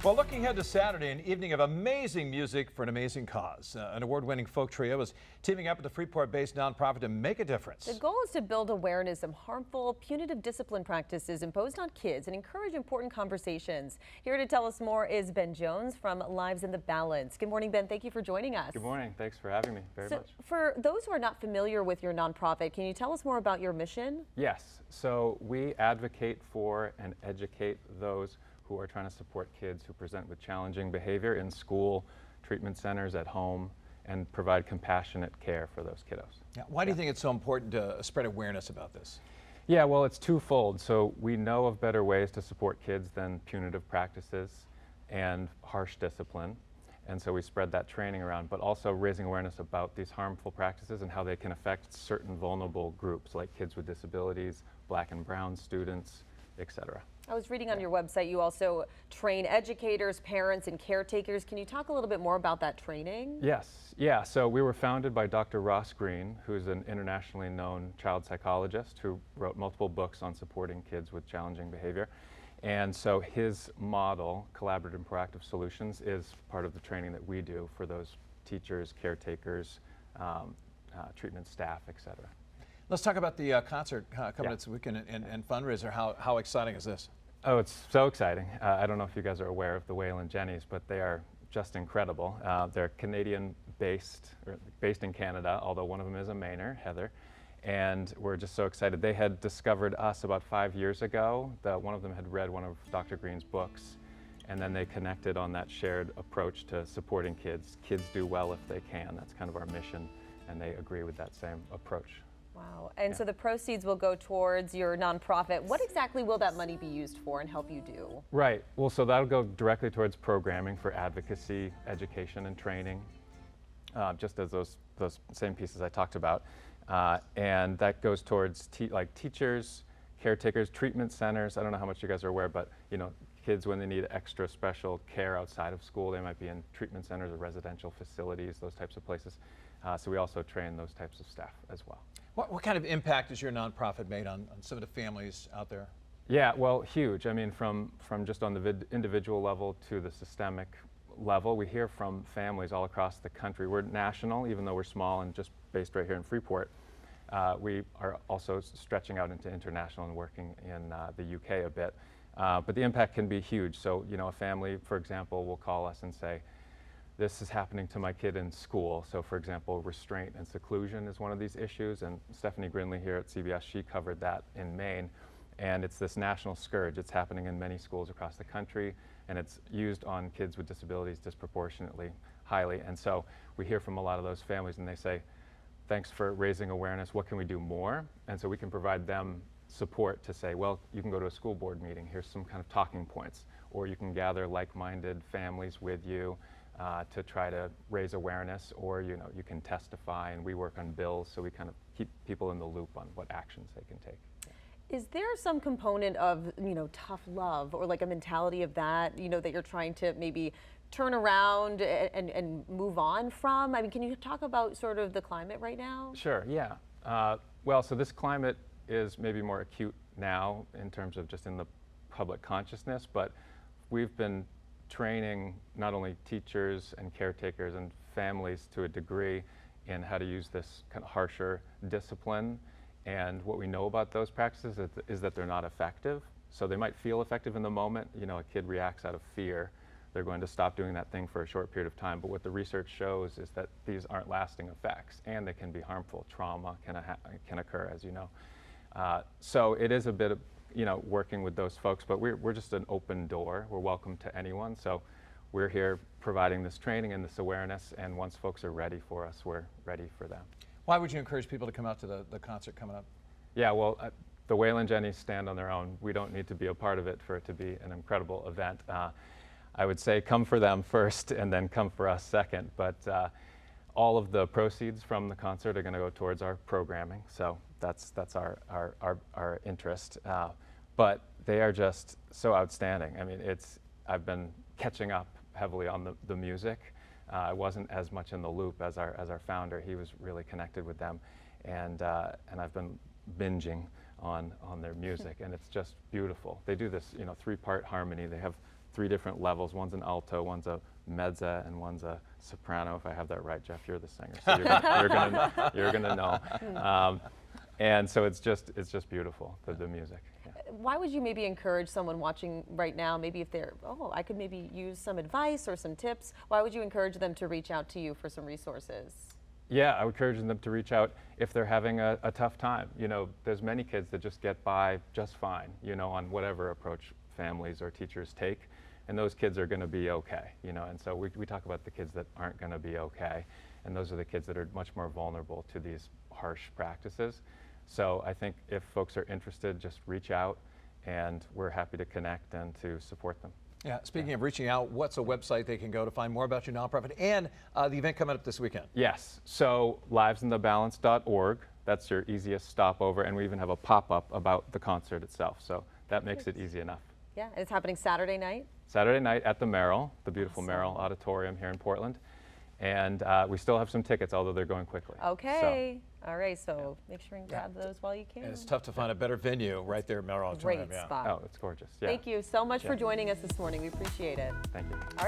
Well, looking ahead to Saturday, an evening of amazing music for an amazing cause. An award-winning folk trio is teaming up with the Freeport-based nonprofit to make a difference. The goal is to build awareness of harmful, punitive discipline practices imposed on kids and encourage important conversations. Here to tell us more is Ben Jones from Lives in the Balance. Good morning, Ben. Thank you for joining us. Good morning. Thanks for having me very much. For those who are not familiar with your nonprofit, can you tell us more about your mission? Yes. So we advocate for and educate those who are trying to support kids who present with challenging behavior in school, treatment centers, at home, and provide compassionate care for those kiddos. Yeah. Why do you think it's so important to spread awareness about this? Yeah, well, it's twofold. So we know of better ways to support kids than punitive practices and harsh discipline. And so we spread that training around, but also raising awareness about these harmful practices and how they can affect certain vulnerable groups like kids with disabilities, black and brown students, etc. I was reading on your website you also train educators, parents, and caretakers. Can you talk a little bit more about that training? Yes, yeah. So we were founded by Dr. Ross Green, who's an internationally known child psychologist who wrote multiple books on supporting kids with challenging behavior. And so his model, collaborative and proactive solutions, is part of the training that we do for those teachers, caretakers, treatment staff, etc. Let's talk about the concert coming this weekend and fundraiser. How exciting is this? Oh, it's so exciting. I don't know if you guys are aware of the Wailin Jennys, but they are just incredible. They're Canadian-based, or based in Canada, although one of them is a Mainer, Heather. And we're just so excited. They had discovered us about 5 years ago. One of them had read one of Dr. Green's books, and then they connected on that shared approach to supporting kids. Kids do well if they can. That's kind of our mission, and they agree with that same approach. Wow. And so the proceeds will go towards your nonprofit. What exactly will that money be used for and help you do? Right. Well, so that'll go directly towards programming for advocacy, education, and training, just as those same pieces I talked about. And that goes towards like teachers, caretakers, treatment centers. I don't know how much you guys are aware, but kids when they need extra special care outside of school, they might be in treatment centers or residential facilities, those types of places. So we also train those types of staff as well. What kind of impact has your nonprofit made on some of the families out there? Yeah, well, huge. I mean, from just on the individual level to the systemic level, we hear from families all across the country. We're national, even though we're small and just based right here in Freeport. We are also stretching out into international and working in the UK a bit. But the impact can be huge. So, a family, for example, will call us and say, this is happening to my kid in school. So for example, restraint and seclusion is one of these issues, and Stephanie Grinley here at CBS, she covered that in Maine. And it's this national scourge. It's happening in many schools across the country, and it's used on kids with disabilities disproportionately highly. And so we hear from a lot of those families and they say, thanks for raising awareness, what can we do more? And so we can provide them support to say, well, you can go to a school board meeting, here's some kind of talking points, or you can gather like-minded families with you to try to raise awareness, or you can testify, and we work on bills, so we kind of keep people in the loop on what actions they can take. Is there some component of tough love, or like a mentality of that that you're trying to maybe turn around and move on from? I mean, can you talk about sort of the climate right now? Sure, yeah. Well, so this climate is maybe more acute now in terms of just in the public consciousness, but we've been training not only teachers and caretakers and families to a degree in how to use this kind of harsher discipline. And what we know about those practices is that they're not effective. So they might feel effective in the moment. A kid reacts out of fear. They're going to stop doing that thing for a short period of time. But what the research shows is that these aren't lasting effects, and they can be harmful. Trauma can occur, as you know. So it is a bit of working with those folks, but we're just an open door. We're welcome to anyone. So we're here providing this training and this awareness, and once folks are ready for us, we're ready for them. Why would you encourage people to come out to the concert coming up? Yeah, well, the Wailin Jennys stand on their own. We don't need to be a part of it for it to be an incredible event. I would say come for them first and then come for us second, but all of the proceeds from the concert are going to go towards our programming, so that's our interest. But they are just so outstanding. I mean, I've been catching up heavily on the music. I wasn't as much in the loop as our founder. He was really connected with them, and I've been binging on their music, and it's just beautiful. They do this 3-part harmony. They have 3 different levels. One's an alto, one's a mezza, and one's a soprano. If I have that right, Jeff, you're the singer, so you're gonna know. And so it's just beautiful, the music. Yeah. Why would you maybe encourage someone watching right now, maybe if they're, oh, I could maybe use some advice or some tips, why would you encourage them to reach out to you for some resources? Yeah, I would encourage them to reach out if they're having a tough time. You know, there's many kids that just get by just fine, you know, on whatever approach families or teachers take, and those kids are going to be okay, you know, and so we talk about the kids that aren't going to be okay, and those are the kids that are much more vulnerable to these harsh practices. So I think if folks are interested, just reach out, and we're happy to connect and to support them. Yeah, speaking of reaching out, what's a website they can go to find more about your nonprofit and the event coming up this weekend? Yes, so livesinthebalance.org, that's your easiest stopover, and we even have a pop-up about the concert itself, so that makes it easy enough. Yeah, and it's happening Saturday night? Saturday night at the Merrill, the beautiful Awesome. Merrill Auditorium here in Portland, and we still have some tickets, although they're going quickly. Okay, all right, so make sure and grab those while you can. And it's tough to find a better venue right there at Merrill Auditorium. Great spot. Oh, it's gorgeous. Yeah. Thank you so much for joining us this morning. We appreciate it. Thank you. All right.